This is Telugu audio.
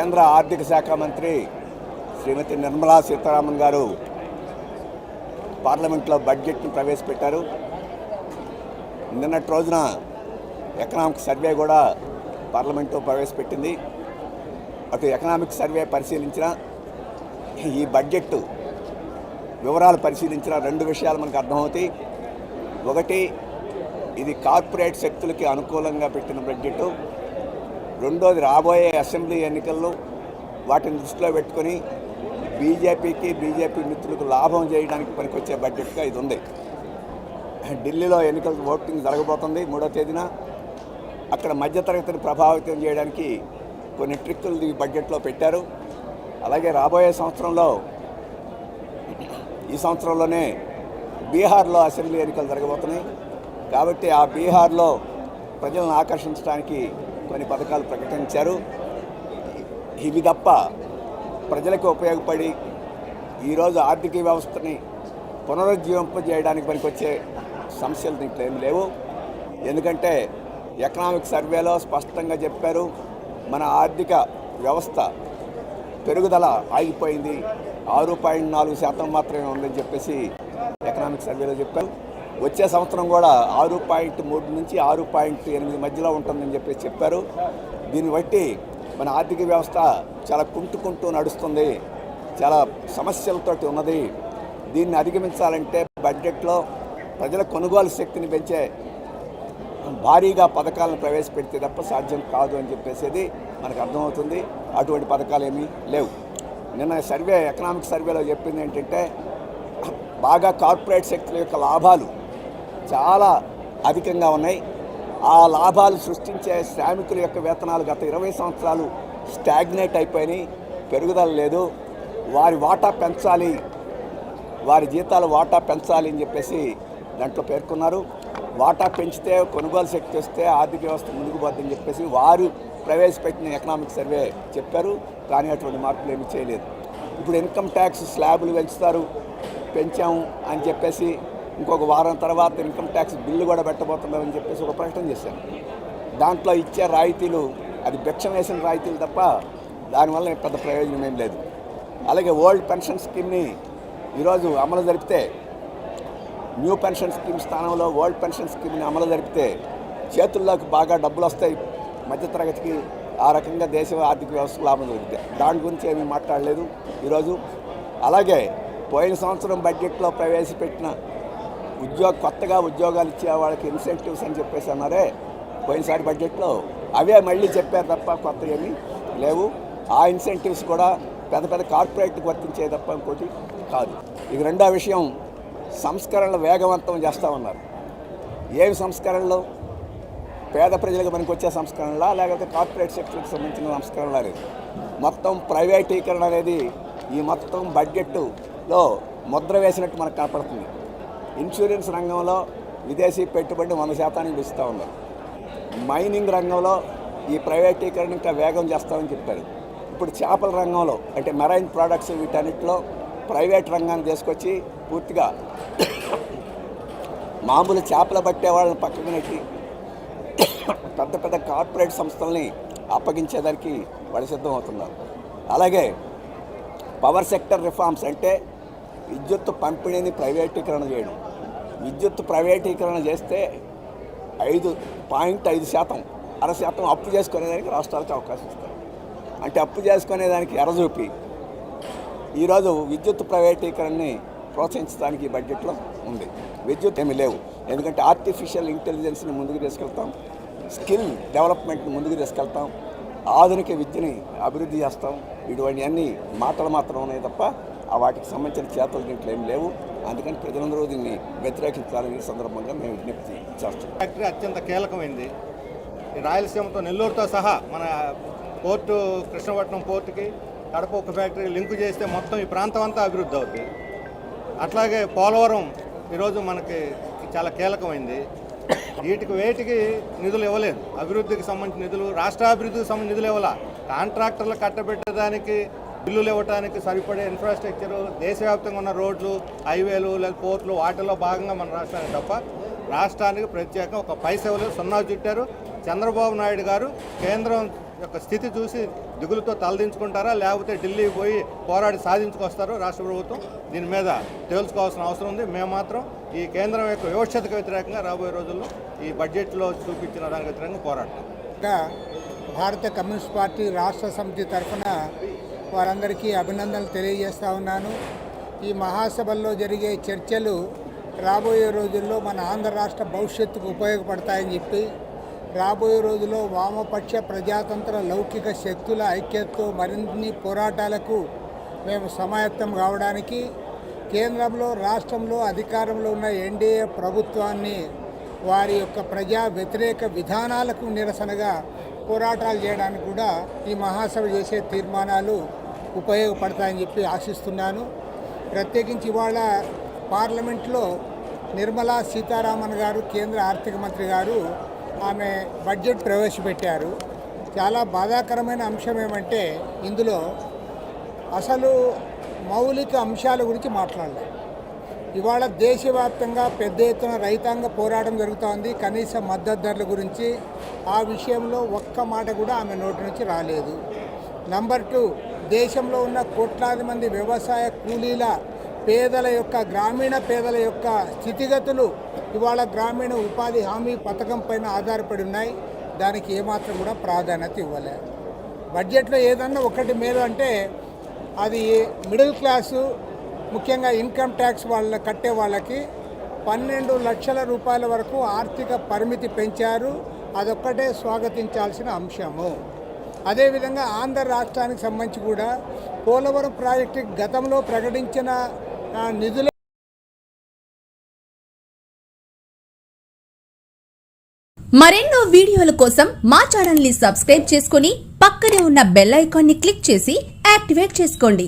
కేంద్ర ఆర్థిక శాఖ మంత్రి శ్రీమతి నిర్మలా సీతారామన్ గారు పార్లమెంట్లో బడ్జెట్ను ప్రవేశపెట్టారు. నిన్నటి రోజున ఎకనామిక్ సర్వే కూడా పార్లమెంట్లో ప్రవేశపెట్టింది. అటు ఎకనామిక్ సర్వే పరిశీలించిన ఈ బడ్జెట్ వివరాలు పరిశీలించిన రెండు విషయాలు మనకు అర్థమవుతాయి. ఒకటి, ఇది కార్పొరేట్ శక్తులకి అనుకూలంగా పెట్టిన బడ్జెట్. రెండోది, రాబోయే అసెంబ్లీ ఎన్నికల్లో వాటిని దృష్టిలో పెట్టుకొని బీజేపీ మిత్రులకు లాభం చేయడానికి పనికొచ్చే బడ్జెట్గా ఇది ఉంది. ఢిల్లీలో ఎన్నికల ఓటింగ్ జరగబోతుంది 3వ తేదీన. అక్కడ మధ్యతరగతిని ప్రభావితం చేయడానికి కొన్ని ట్రిక్కులు ఈ బడ్జెట్లో పెట్టారు. అలాగే రాబోయే ఈ సంవత్సరంలోనే బీహార్లో అసెంబ్లీ ఎన్నికలు జరగబోతున్నాయి. కాబట్టి ఆ బీహార్లో ప్రజలను ఆకర్షించడానికి కొన్ని పథకాలు ప్రకటించారు. ఇవి తప్ప ప్రజలకు ఉపయోగపడి ఈరోజు ఆర్థిక వ్యవస్థని పునరుజ్జీవింపజేయడానికి పనికొచ్చే సమస్యలు దీంట్లో ఏమి లేవు. ఎందుకంటే ఎకనామిక్ సర్వేలో స్పష్టంగా చెప్పారు, మన ఆర్థిక వ్యవస్థ పెరుగుదల ఆగిపోయింది, 6.4% మాత్రమే ఉందని చెప్పేసి ఎకనామిక్ సర్వేలో చెప్పారు. వచ్చే సంవత్సరం కూడా 6.3 నుంచి 6.8 మధ్యలో ఉంటుందని చెప్పేసి చెప్పారు. దీన్ని బట్టి మన ఆర్థిక వ్యవస్థ చాలా కుంటుకుంటూ నడుస్తుంది, చాలా సమస్యలతోటి ఉన్నది. దీన్ని అధిగమించాలంటే బడ్జెట్లో ప్రజల కొనుగోలు శక్తిని పెంచే భారీగా పథకాలను ప్రవేశపెడితే తప్ప సాధ్యం కాదు అని చెప్పేసి మనకు అర్థమవుతుంది. అటువంటి పథకాలు ఏమీ లేవు. నిన్న ఎకనామిక్ సర్వేలో చెప్పింది ఏంటంటే, బాగా కార్పొరేట్ శక్తుల యొక్క లాభాలు చాలా అధికంగా ఉన్నాయి. ఆ లాభాలు సృష్టించే శ్రామికుల యొక్క వేతనాలు గత 20 సంవత్సరాలు స్టాగ్నేట్ అయిపోయినాయి, పెరుగుదల లేదు. వారి వాటా పెంచాలి, వారి జీతాల వాటా పెంచాలి అని చెప్పేసి దాంట్లో పేర్కొన్నారు. వాటా పెంచితే కొనుగోలు శక్తి వస్తే ఆర్థిక వ్యవస్థ ముందుకు పోతుందని చెప్పేసి వారు ప్రవేశపెట్టిన ఎకనామిక్ సర్వే చెప్పారు. కానీ అటువంటి మార్పులు ఏమీ చేయలేదు. ఇప్పుడు ఇన్కమ్ ట్యాక్స్ స్లాబులు పెంచాము అని చెప్పేసి ఇంకొక వారం తర్వాత ఇన్కమ్ ట్యాక్స్ బిల్లు కూడా పెట్టబోతున్నామని చెప్పేసి ఒక ప్రకటన చేశారు. దాంట్లో ఇచ్చే రాయితీలు అది భిక్షం వేసిన రాయితీలు తప్ప దానివల్ల పెద్ద ప్రయోజనం ఏం లేదు. అలాగే ఓల్డ్ పెన్షన్ స్కీమ్ని ఈరోజు అమలు జరిపితే, న్యూ పెన్షన్ స్కీమ్ స్థానంలో ఓల్డ్ పెన్షన్ స్కీమ్ని అమలు జరిపితే చేతుల్లోకి బాగా డబ్బులు వస్తాయి మధ్యతరగతికి. ఆ రకంగా దేశ ఆర్థిక వ్యవస్థకు లాభం జరుగుతాయి. దాని గురించి ఏమీ మాట్లాడలేదు ఈరోజు. అలాగే పోయిన సంవత్సరం బడ్జెట్లో ప్రవేశపెట్టిన కొత్తగా ఉద్యోగాలు ఇచ్చే వాళ్ళకి ఇన్సెంటివ్స్ అని చెప్పేసి అన్నారే పోయినసారి బడ్జెట్లో, అవే మళ్ళీ చెప్పారు తప్ప కొత్త ఏమీ లేవు. ఆ ఇన్సెంటివ్స్ కూడా పెద్ద కార్పొరేట్కి వర్తించే తప్ప ఇంకోటి కాదు. ఇక రెండో విషయం, సంస్కరణలు వేగవంతం చేస్తూ ఉన్నారు. ఏవి సంస్కరణలు? పేద ప్రజలకు మనకు వచ్చే సంస్కరణలా, లేకపోతే కార్పొరేట్ సెక్టర్కి సంబంధించిన సంస్కరణలా? లేదు, మొత్తం ప్రైవేటీకరణ అనేది ఈ మొత్తం బడ్జెట్లో ముద్ర వేసినట్టు మనకు కనపడుతుంది. ఇన్సూరెన్స్ రంగంలో విదేశీ పెట్టుబడి 100% పెంచుతూ ఉన్నారు. మైనింగ్ రంగంలో ఈ ప్రైవేటీకరణ ఇంకా వేగం చేస్తామని చెప్పారు. ఇప్పుడు చేపల రంగంలో అంటే మెరైన్ ప్రోడక్ట్స్ వీటన్నిటిలో ప్రైవేట్ రంగాన్ని తీసుకొచ్చి పూర్తిగా మామూలు చేపలు పట్టే వాళ్ళని పక్కకు నెట్టి పెద్ద కార్పొరేట్ సంస్థల్ని అప్పగించేదానికి వాళ్ళు సిద్ధం అవుతున్నారు. అలాగే పవర్ సెక్టర్ రిఫార్మ్స్ అంటే విద్యుత్ పంపిణీని ప్రైవేటీకరణ చేయడం. విద్యుత్ ప్రైవేటీకరణ చేస్తే 5.5% 0.5% అప్పు చేసుకునేదానికి రాష్ట్రాలకు అవకాశం ఇస్తారు. అంటే అప్పు చేసుకునేదానికి ఎరచూపి ఈరోజు విద్యుత్ ప్రైవేటీకరణని ప్రోత్సహించడానికి బడ్జెట్లో ఉంది. విద్యుత్ ఏమీ లేవు. ఎందుకంటే ఆర్టిఫిషియల్ ఇంటెలిజెన్స్ని ముందుకు తీసుకెళ్తాం, స్కిల్ డెవలప్మెంట్ని ముందుకు తీసుకెళ్తాం, ఆధునిక విద్యని అభివృద్ధి చేస్తాం. ఇటువంటివన్నీ మాటలు మాత్రం ఉన్నాయి తప్ప వాటికి సంబంధించిన చేతలు దీంట్లో ఏమి లేవు. అందుకని ప్రజలందరూ దీన్ని వ్యతిరేకించాలని సందర్భంగా మేము విజ్ఞప్తి చేస్తాం. ఫ్యాక్టరీ అత్యంత కీలకమైంది. రాయలసీమతో నెల్లూరుతో సహా మన పోర్టు, కృష్ణపట్నం పోర్టుకి కడప ఒక ఫ్యాక్టరీ లింకు చేస్తే మొత్తం ఈ ప్రాంతం అంతా అభివృద్ధి అవుతుంది. అట్లాగే పోలవరం ఈరోజు మనకి చాలా కీలకమైంది. వేటికి నిధులు ఇవ్వలేదు. అభివృద్ధికి సంబంధించిన నిధులు, రాష్ట్ర అభివృద్ధికి సంబంధించిన నిధులు ఇవ్వాల. కాంట్రాక్టర్లు కట్టబెట్టడానికి, బిల్లులు ఇవ్వడానికి సరిపడే ఇన్ఫ్రాస్ట్రక్చరు, దేశవ్యాప్తంగా ఉన్న రోడ్లు, హైవేలు లేదా పోర్టులు వాటిల్లో భాగంగా మన రాష్ట్రానికి తప్ప రాష్ట్రానికి ప్రత్యేకంగా ఒక పైసా ఇవ్వలేదు. 0 చుట్టారు. చంద్రబాబు నాయుడు గారు కేంద్రం యొక్క స్థితి చూసి దిగులుతో తలదించుకుంటారా, లేకపోతే ఢిల్లీ పోయి పోరాడి సాధించుకొస్తారో రాష్ట్ర ప్రభుత్వం దీని మీద తేల్చుకోవాల్సిన అవసరం ఉంది. మేము మాత్రం ఈ కేంద్రం యొక్క వివక్షతకు వ్యతిరేకంగా రాబోయే రోజుల్లో ఈ బడ్జెట్లో చూపించిన దానికి వ్యతిరేకంగా పోరాడతాం. భారత కమ్యూనిస్ట్ పార్టీ రాష్ట్ర సమితి తరఫున వారందరికీ అభినందనలు తెలియజేస్తా ఉన్నాను. ఈ మహాసభల్లో జరిగే చర్చలు రాబోయే రోజుల్లో మన ఆంధ్ర రాష్ట్ర భవిష్యత్తుకు ఉపయోగపడతాయని చెప్పి, రాబోయే రోజుల్లో వామపక్ష ప్రజాతంత్ర లౌకిక శక్తుల ఐక్యతతో మరిన్ని పోరాటాలకు మేము సమాయత్తం కావడానికి, కేంద్రంలో రాష్ట్రంలో అధికారంలో ఉన్న ఎన్డీఏ ప్రభుత్వాన్ని వారి యొక్క ప్రజా వ్యతిరేక విధానాలకు నిరసనగా పోరాటాలు చేయడానికి కూడా ఈ మహాసభ చేసే తీర్మానాలు ఉపయోగపడతాయని చెప్పి ఆశిస్తున్నాను. ప్రత్యేకించి ఇవాళ పార్లమెంట్లో నిర్మలా సీతారామన్ గారు, కేంద్ర ఆర్థిక మంత్రి గారు, ఆమె బడ్జెట్ ప్రవేశపెట్టారు. చాలా బాధాకరమైన అంశం ఏమంటే ఇందులో అసలు మౌలిక అంశాల గురించి మాట్లాడలేదు. ఇవాళ దేశవ్యాప్తంగా పెద్ద ఎత్తున రైతాంగ పోరాటం జరుగుతోంది కనీస మద్దతు ధరల గురించి. ఆ విషయంలో ఒక్క మాట కూడా ఆమె నోటి నుంచి రాలేదు. నంబర్ 2, దేశంలో ఉన్న కోట్లాది మంది వ్యవసాయ కూలీల పేదల యొక్క గ్రామీణ పేదల యొక్క స్థితిగతులు ఇవాళ గ్రామీణ ఉపాధి హామీ పథకం పైన ఆధారపడి ఉన్నాయి. దానికి ఏమాత్రం కూడా ప్రాధాన్యత ఇవ్వలేదు. బడ్జెట్లో ఏదన్నా ఒకటి మేలు అంటే అది మిడిల్ క్లాసు, ముఖ్యంగా ఇన్కమ్ ట్యాక్స్ వాళ్ళ కట్టే వాళ్ళకి 12 లక్షల రూపాయల వరకు ఆర్థిక పరిమితి పెంచారు. అదొక్కటే స్వాగతించాల్సిన అంశము. అదేవిధంగా ఆంధ్ర రాష్ట్రానికి సంబంధించి కూడా పోలవరం ప్రాజెక్టు గతంలో ప్రకటించిన నిధుల మరెన్నో వీడియోల కోసం మా ఛానల్ ని సబ్స్క్రైబ్ చేసుకుని పక్కనే ఉన్న బెల్ ఐకాన్ ని క్లిక్ చేసి యాక్టివేట్ చేసుకోండి.